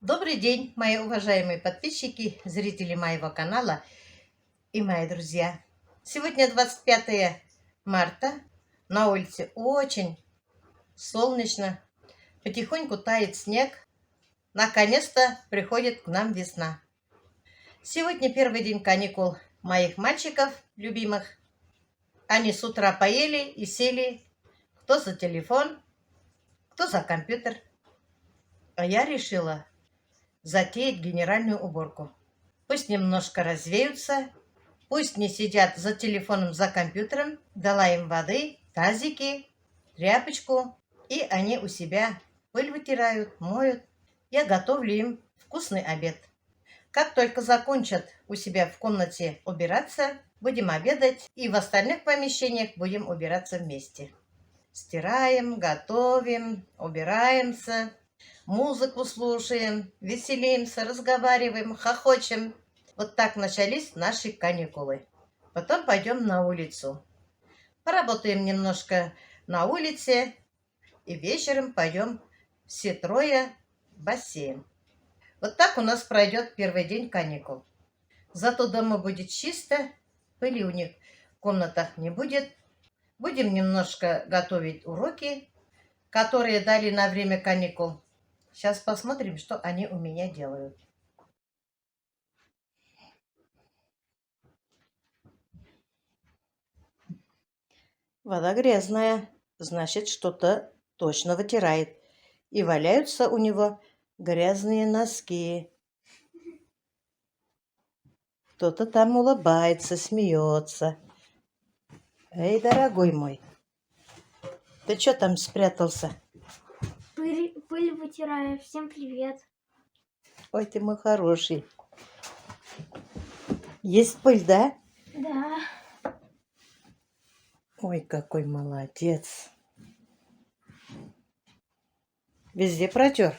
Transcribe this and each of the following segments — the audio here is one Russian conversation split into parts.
Добрый день, мои уважаемые подписчики, зрители моего канала и мои друзья. Сегодня 25 марта. На улице очень солнечно. Потихоньку тает снег. Наконец-то приходит к нам весна. Сегодня первый день каникул моих мальчиков, любимых. Они с утра поели и сели. Кто за телефон, кто за компьютер. А я решила затеять генеральную уборку. Пусть немножко развеются, пусть не сидят за телефоном, за компьютером. Дала им воды, тазики, тряпочку, и они у себя пыль вытирают, моют. Я готовлю им вкусный обед. Как только закончат у себя в комнате убираться, будем обедать, и в остальных помещениях будем убираться вместе. Стираем, готовим, убираемся. Музыку слушаем, веселимся, разговариваем, хохочем. Вот так начались наши каникулы. Потом пойдем на улицу. Поработаем немножко на улице. И вечером пойдем все трое в бассейн. Вот так у нас пройдет первый день каникул. Зато дома будет чисто, пыли у них в комнатах не будет. Будем немножко готовить уроки, которые дали на время каникул. Сейчас посмотрим, что они у меня делают. Вода грязная, значит, что-то точно вытирает. И валяются у него грязные носки. Кто-то там улыбается, смеется. Эй, дорогой мой, ты что там спрятался? Пыль вытираю. Всем привет. Ой, ты мой хороший. Есть пыль, да? Да. Ой, какой молодец. Везде протер.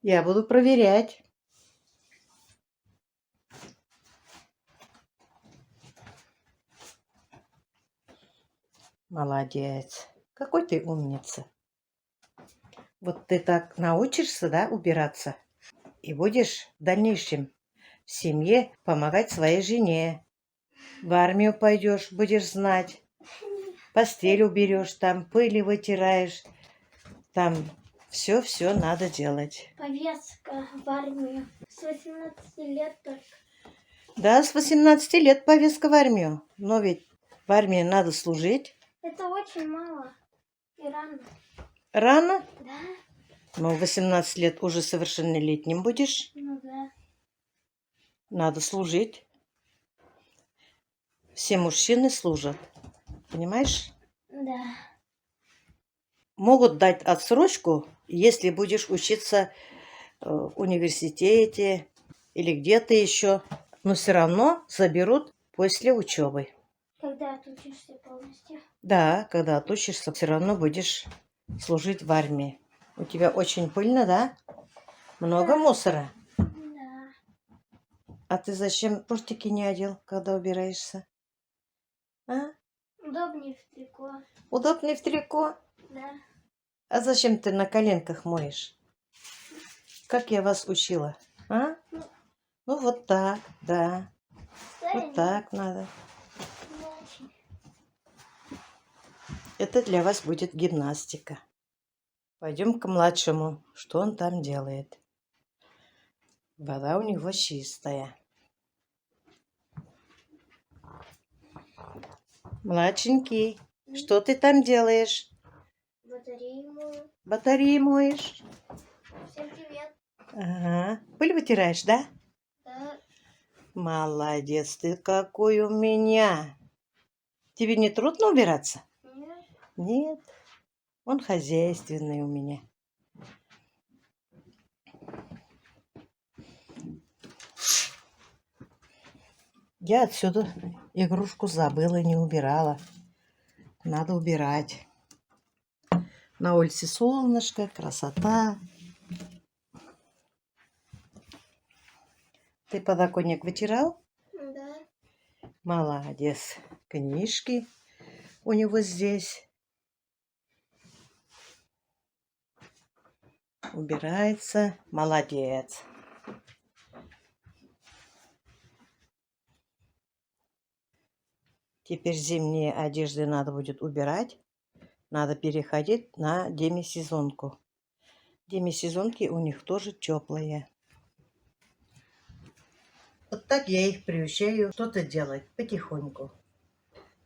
Я буду проверять. Молодец. Какой ты умница. Вот ты так научишься, да, убираться? И будешь в дальнейшем в семье помогать своей жене. В армию пойдешь, будешь знать. Постель уберешь, там пыли вытираешь. Там все надо делать. Повестка в армию. С 18 лет только. Да, с 18 лет повестка в армию. Но ведь в армии надо служить. Это очень мало. И рано. Рано? Да? Ну, в 18 лет уже совершеннолетним будешь. Ну да. Надо служить. Все мужчины служат. Понимаешь? Да. Могут дать отсрочку, если будешь учиться в университете или где-то еще. Но все равно заберут после учебы. Когда отучишься полностью? Да, когда отучишься, все равно будешь служить в армии. У тебя очень пыльно, да? Много мусора. Да. А ты зачем портики не одел, когда убираешься? А? Удобнее в трико. Удобнее в трико? Да. А зачем ты на коленках моешь? Как я вас учила? А? Ну вот так, да. Вот так надо. Не очень. Это для вас будет гимнастика. Пойдем к младшему. Что он там делает? Вода у него чистая. Младшенький, что ты там делаешь? Батарею мою. Батареи моешь? Всем привет. Ага. Пыль вытираешь, да? Да. Молодец ты какой у меня. Тебе не трудно убираться? Нет. Нет. Он хозяйственный у меня. Я отсюда игрушку забыла, не убирала. Надо убирать. На улице солнышко, красота. Ты подоконник вытирал? Да. Молодец. Книжки у него здесь. Убирается. Молодец. Теперь зимние одежды надо будет убирать. Надо переходить на демисезонку. Демисезонки у них тоже теплые. Вот так я их приучаю что-то делать потихоньку.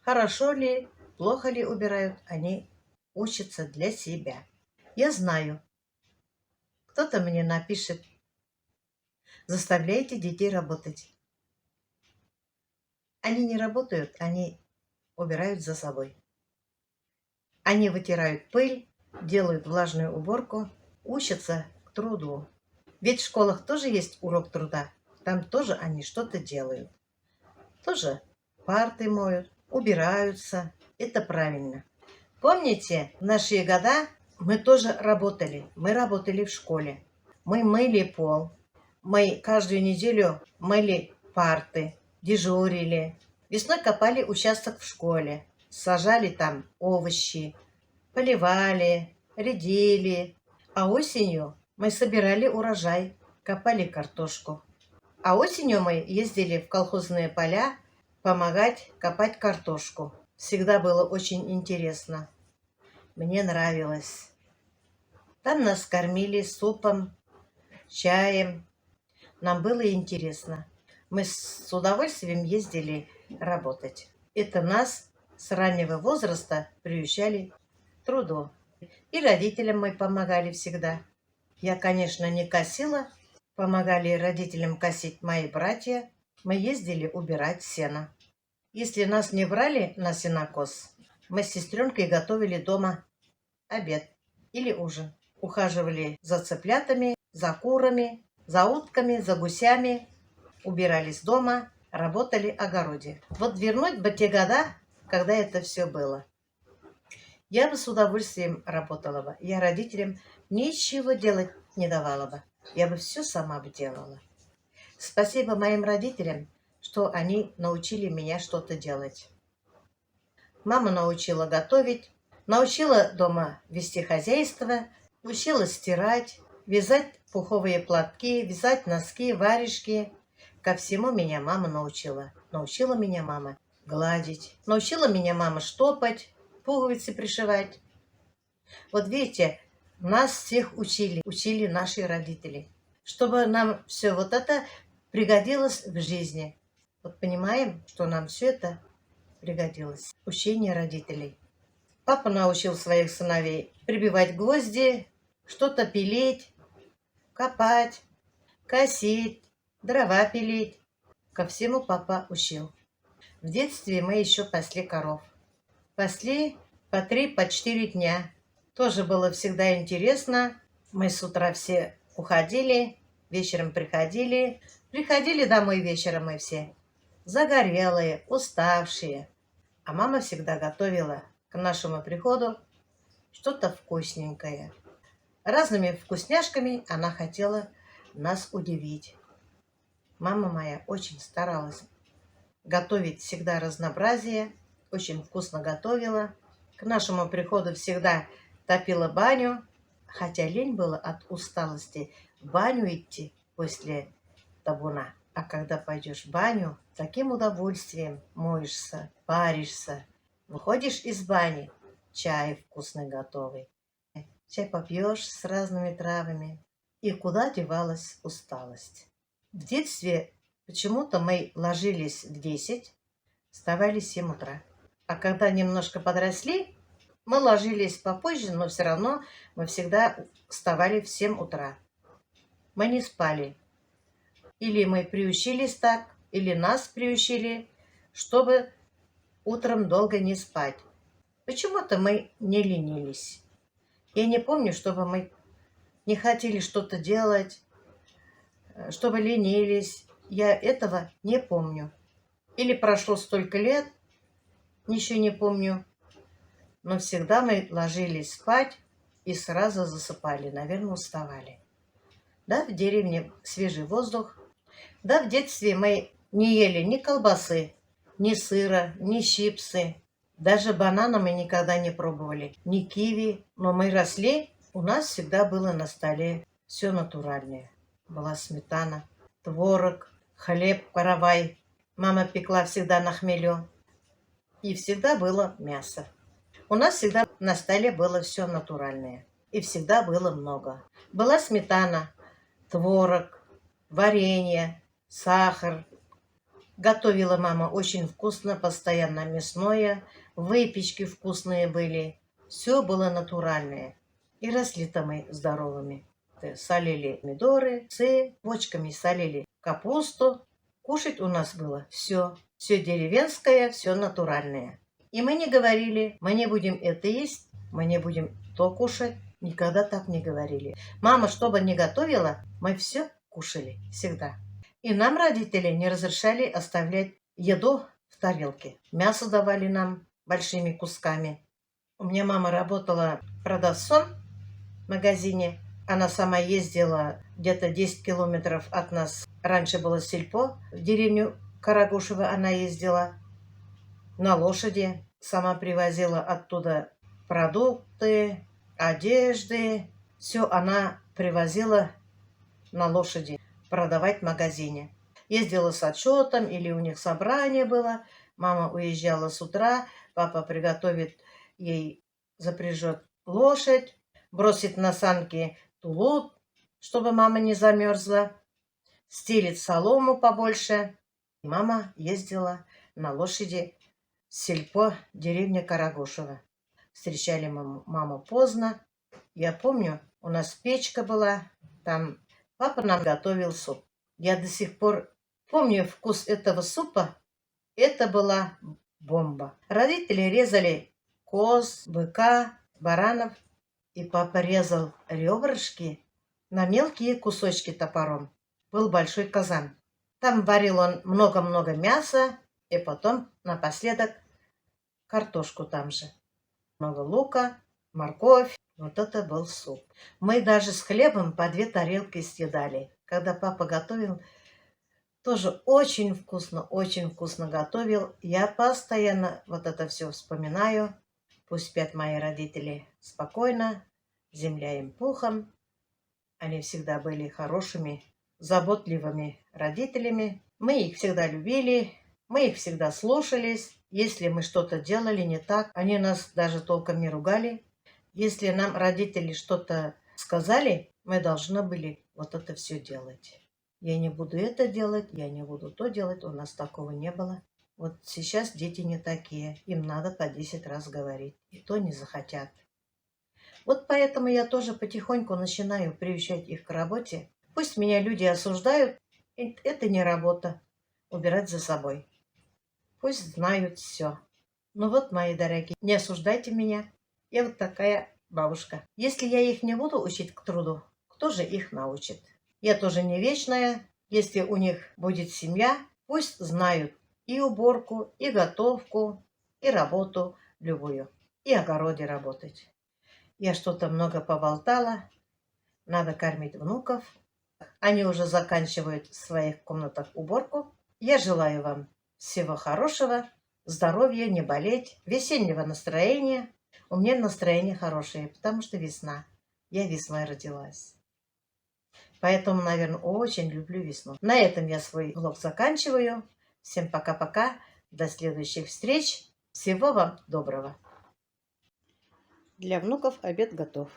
Хорошо ли, плохо ли убирают, они учатся для себя. Я знаю, кто-то мне напишет: заставляйте детей работать. Они не работают, они убирают за собой. Они вытирают пыль, делают влажную уборку, учатся к труду. Ведь в школах тоже есть урок труда. Там тоже они что-то делают. Тоже парты моют, убираются. Это правильно. Помните, в наши года мы тоже работали. Мы работали в школе. Мы мыли пол. Мы каждую неделю мыли парты, дежурили. Весной копали участок в школе. Сажали там овощи, поливали, редили. А осенью мы собирали урожай, копали картошку. А осенью мы ездили в колхозные поля помогать копать картошку. Всегда было очень интересно. Мне нравилось. Там нас кормили супом, чаем. Нам было интересно. Мы с удовольствием ездили работать. Это нас с раннего возраста приучали к труду. И родителям мы помогали всегда. Я, конечно, не косила. Помогали родителям косить мои братья. Мы ездили убирать сено. Если нас не брали на сенокос, мы с сестренкой готовили дома обед или ужин. Ухаживали за цыплятами, за курами, за утками, за гусями. Убирались дома, работали в огороде. Вот вернуть бы те года, когда это все было. Я бы с удовольствием работала бы. Я родителям ничего делать не давала бы. Я бы все сама бы делала. Спасибо моим родителям, что они научили меня что-то делать. Мама научила готовить, научила дома вести хозяйство, учила стирать, вязать пуховые платки, вязать носки, варежки. Ко всему меня мама научила. Научила меня мама гладить. Научила меня мама штопать, пуговицы пришивать. Вот видите, нас всех учили наши родители, чтобы нам все вот это пригодилось в жизни. Вот понимаем, что нам все это пригодилось. Учение родителей. Папа научил своих сыновей прибивать гвозди, что-то пилить, копать, косить, дрова пилить. Ко всему папа учил. В детстве мы еще пасли коров. Пасли по 3, по 4 дня. Тоже было всегда интересно. Мы с утра все уходили, вечером приходили. Приходили домой вечером мы все. Загорелые, уставшие. А мама всегда готовила к нашему приходу что-то вкусненькое. Разными вкусняшками она хотела нас удивить. Мама моя очень старалась готовить всегда разнообразие, очень вкусно готовила. К нашему приходу всегда топила баню, хотя лень было от усталости в баню идти после табуна. А когда пойдешь в баню, таким удовольствием моешься, паришься, выходишь из бани, чай вкусный готовый. Чай попьешь с разными травами. И куда девалась усталость? В детстве почему-то мы ложились в 10, вставали в 7 утра. А когда немножко подросли, мы ложились попозже, но все равно мы всегда вставали в 7 утра. Мы не спали. Или мы приучились так, или нас приучили, чтобы утром долго не спать. Почему-то мы не ленились. Я не помню, чтобы мы не хотели что-то делать, чтобы ленились. Я этого не помню. Или прошло столько лет, ничего не помню. Но всегда мы ложились спать и сразу засыпали. Наверное, уставали. Да, в деревне свежий воздух. Да, в детстве мы не ели ни колбасы, ни сыра, ни чипсы. Даже банана мы никогда не пробовали, ни киви. Но мы росли, у нас всегда было на столе все натуральное. Была сметана, творог, хлеб, каравай. Мама пекла всегда на хмелю. И всегда было мясо. У нас всегда на столе было все натуральное. И всегда было много. Была сметана, творог, варенье, сахар. Готовила мама очень вкусно, постоянно мясное. Выпечки вкусные были. Все было натуральное. И росли-то мы здоровыми. Солили помидоры, бочками солили капусту. Кушать у нас было все. Все деревенское, все натуральное. И мы не говорили, мы не будем это есть, мы не будем то кушать. Никогда так не говорили. Мама, что бы ни готовила, мы все кушали всегда. И нам родители не разрешали оставлять еду в тарелке. Мясо давали нам большими кусками. У меня мама работала продавцом в магазине. Она сама ездила где-то 10 километров от нас. Раньше было сельпо. В деревню Карагушево она ездила на лошади. Сама привозила оттуда продукты, одежды. Все она привозила на лошади продавать в магазине. Ездила с отчетом или у них собрание было. Мама уезжала с утра. Папа приготовит ей, запряжет лошадь, бросит на санки тулуп, чтобы мама не замерзла, стелит солому побольше. Мама ездила на лошади в сельпо деревня Карагушево. Встречали маму поздно. Я помню, у нас печка была, там папа нам готовил суп. Я до сих пор помню вкус этого супа. Это была бомба. Родители резали коз, быка, баранов. И папа резал ребрышки на мелкие кусочки топором. Был большой казан. Там варил он много-много мяса. И потом напоследок картошку там же. Много лука, морковь. Вот это был суп. Мы даже с хлебом по 2 тарелки съедали. Когда папа готовил, тоже очень вкусно готовил. Я постоянно вот это все вспоминаю. Пусть спят мои родители спокойно, земля им пухом. Они всегда были хорошими, заботливыми родителями. Мы их всегда любили, мы их всегда слушались. Если мы что-то делали не так, они нас даже толком не ругали. Если нам родители что-то сказали, мы должны были вот это все делать. Я не буду это делать, я не буду то делать. У нас такого не было. Вот сейчас дети не такие. Им надо по 10 раз говорить. И то не захотят. Вот поэтому я тоже потихоньку начинаю приучать их к работе. Пусть меня люди осуждают. Это не работа. Убирать за собой. Пусть знают все. Ну вот, мои дорогие, не осуждайте меня. Я вот такая бабушка. Если я их не буду учить к труду, кто же их научит? Я тоже не вечная. Если у них будет семья, пусть знают и уборку, и готовку, и работу любую, и огороде работать. Я что-то много поболтала. Надо кормить внуков. Они уже заканчивают в своих комнатах уборку. Я желаю вам всего хорошего, здоровья, не болеть, весеннего настроения. У меня настроение хорошее, потому что весна. Я весной родилась. Поэтому, наверное, очень люблю весну. На этом я свой влог заканчиваю. Всем пока-пока. До следующих встреч. Всего вам доброго. Для внуков обед готов.